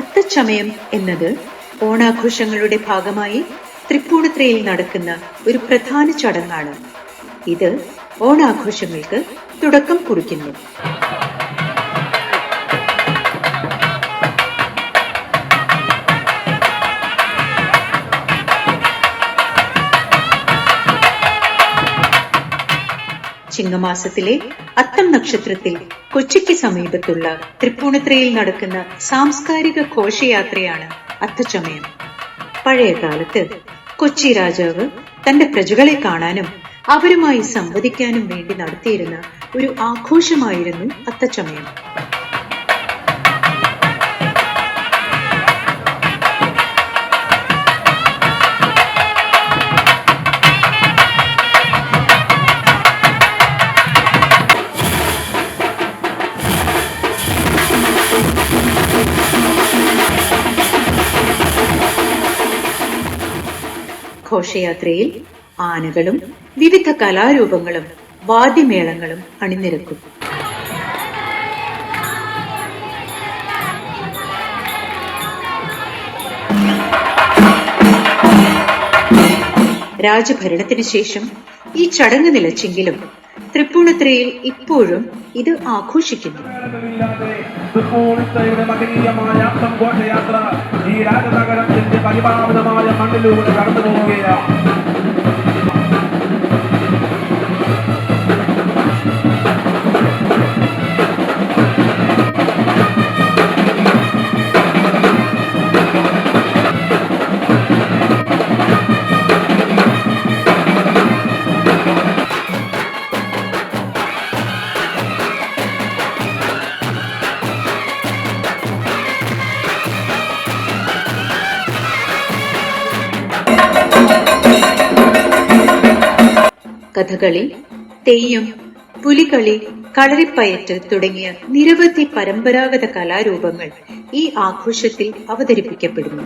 അത്തച്ചമയം എന്നത് ഓണാഘോഷങ്ങളുടെ ഭാഗമായി തൃപ്പൂണിത്തുറയിൽ നടക്കുന്ന ഒരു പ്രധാന ചടങ്ങാണ്. ഇത് ഓണാഘോഷങ്ങൾക്ക് തുടക്കം കുറിക്കുന്നു. ചിങ്ങമാസത്തിലെ അത്തം നക്ഷത്രത്തിൽ കൊച്ചിക്ക് സമീപത്തുള്ള തൃപ്പൂണിത്തുറയിൽ നടക്കുന്ന സാംസ്കാരിക ഘോഷയാത്രയാണ് അത്തച്ചമയം. പഴയകാലത്ത് കൊച്ചി രാജാവ് തന്റെ പ്രജകളെ കാണാനും അവരുമായി സംവദിക്കാനും വേണ്ടി നടത്തിയിരുന്ന ഒരു ആഘോഷമായിരുന്നു അത്തച്ചമയം. ഘോഷയാത്രയിൽ ആനകളും വിവിധ കലാരൂപങ്ങളും വാദ്യമേളങ്ങളും അണിനിരക്കും. രാജഭരണത്തിന് ശേഷം ഈ ചടങ്ങ് നിലച്ചെങ്കിലും തൃപ്പൂണിത്തുറയിൽ ഇപ്പോഴും ഇത് ആഘോഷിക്കുന്നു. തൃപ്പൂണിത്തുറയുടെ മഹനീയമായ ഘോഷയാത്ര ഈ രാജനഗരത്തിന്റെ പരിപാവനമായ മണ്ണിലൂടെ കടന്നു പോവുകയാണ്. കഥകളി, തെയ്യം, പുലികളി, കളരിപ്പയറ്റ് തുടങ്ങിയ നിരവധി പരമ്പരാഗത കലാരൂപങ്ങൾ ഈ ആഘോഷത്തിൽ അവതരിപ്പിക്കപ്പെടുന്നു.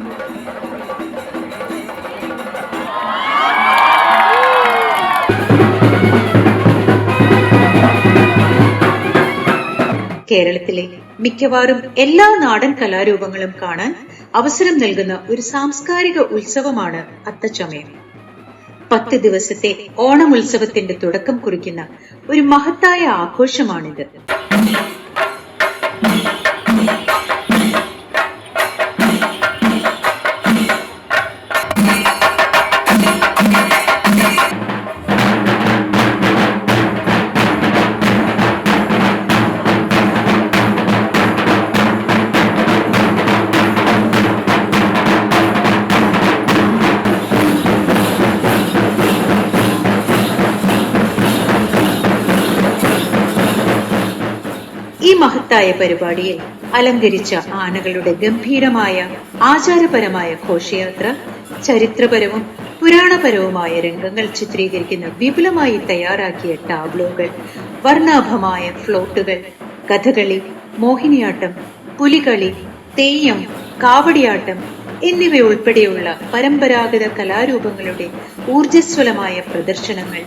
കേരളത്തിലെ മിക്കവാറും എല്ലാ നാടൻ കലാരൂപങ്ങളും കാണാൻ അവസരം നൽകുന്ന ഒരു സാംസ്കാരിക ഉത്സവമാണ് അത്തച്ചമയം. 10 ദിവസത്തെ ഓണമുത്സവത്തിന്റെ തുടക്കം കുറിക്കുന്ന ഒരു മഹത്തായ ആഘോഷമാണിത്. ഈ മഹത്തായ പരിപാടിയിൽ അലങ്കരിച്ച ആനകളുടെ ഗംഭീരമായ ആചാരപരമായ ഘോഷയാത്ര, ചരിത്രപരവും പുരാണപരവുമായ രംഗങ്ങൾ ചിത്രീകരിക്കുന്ന വിപുലമായി തയ്യാറാക്കിയ ടാബ്ലോകൾ, വർണ്ണാഭമായ ഫ്ലോട്ടുകൾ, കഥകളി, മോഹിനിയാട്ടം, പുലികളി, തെയ്യം, കാവടിയാട്ടം എന്നിവയുൾപ്പെടെയുള്ള പരമ്പരാഗത കലാരൂപങ്ങളുടെ ഊർജ്ജസ്വലമായ പ്രദർശനങ്ങൾ,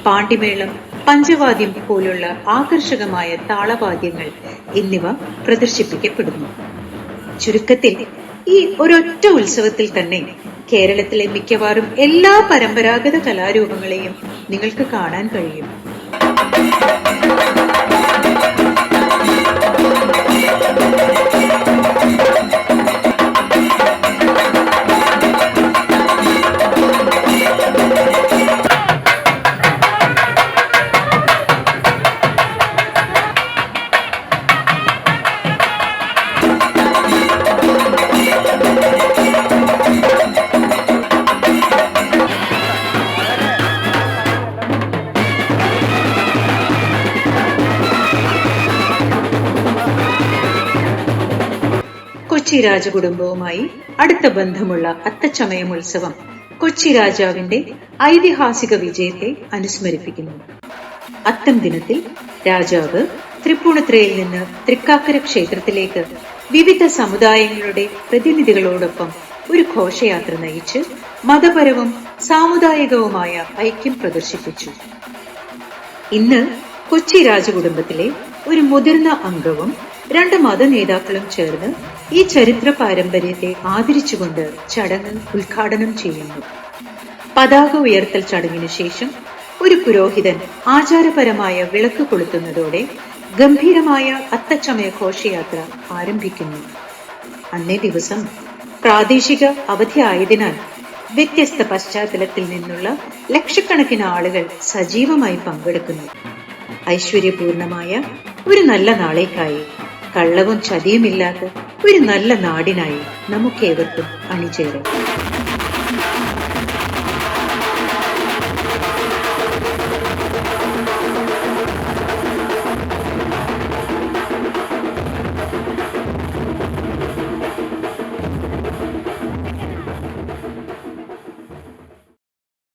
പാണ്ടിമേളം, പഞ്ചവാദ്യം പോലുള്ള ആകർഷകമായ താളവാദ്യങ്ങൾ എന്നിവ പ്രദർശിപ്പിക്കപ്പെടുന്നു. ചുരുക്കത്തിൽ ഈ ഒരൊറ്റ ഉത്സവത്തിൽ തന്നെ കേരളത്തിലെ മിക്കവാറും എല്ലാ പരമ്പരാഗത കലാരൂപങ്ങളെയും നിങ്ങൾക്ക് കാണാൻ കഴിയും. കൊച്ചി രാജകുടുംബവുമായി അടുത്ത ബന്ധമുള്ള അത്തച്ചമയം ഉത്സവം കൊച്ചി രാജാവിന്റെ ഐതിഹാസിക വിജയത്തെ അനുസ്മരിപ്പിക്കുന്നു. അത്തം ദിനത്തിൽ രാജാവ് തൃപ്പൂണിത്തുറയിൽ നിന്ന് തൃക്കാക്കര ക്ഷേത്രത്തിലേക്ക് വിവിധ സമുദായങ്ങളുടെ പ്രതിനിധികളോടൊപ്പം ഒരു ഘോഷയാത്ര നയിച്ച് മതപരവും സാമുദായികവുമായ ഐക്യം പ്രദർശിപ്പിച്ചു. ഇന്ന് കൊച്ചി രാജകുടുംബത്തിലെ ഒരു മുതിർന്ന അംഗവും രണ്ട് മതനേതാക്കളും ചേർന്ന് ഈ ചരിത്ര പാരമ്പര്യത്തെ ആദരിച്ചുകൊണ്ട് ചടങ്ങ് ഉദ്ഘാടനം ചെയ്യുന്നു. പതാക ഉയർത്തൽ ചടങ്ങിനു ശേഷം ഒരു പുരോഹിതൻ ആചാരപരമായ വിളക്ക് കൊളുത്തുന്നതോടെ ഗംഭീരമായ അത്തച്ചമയ ഘോഷയാത്ര ആരംഭിക്കുന്നു. അന്നേ ദിവസം പ്രാദേശിക അവധി ആയതിനാൽ വ്യത്യസ്ത പശ്ചാത്തലത്തിൽ നിന്നുള്ള ലക്ഷക്കണക്കിന് ആളുകൾ സജീവമായി പങ്കെടുക്കുന്നു. ഐശ്വര്യപൂർണമായ ഒരു നല്ല നാളേക്കായി, കള്ളവും ചതിയുമില്ലാത്ത ഒരു നല്ല നാടിനായി നമുക്കേവർക്കും അണിചേരാം.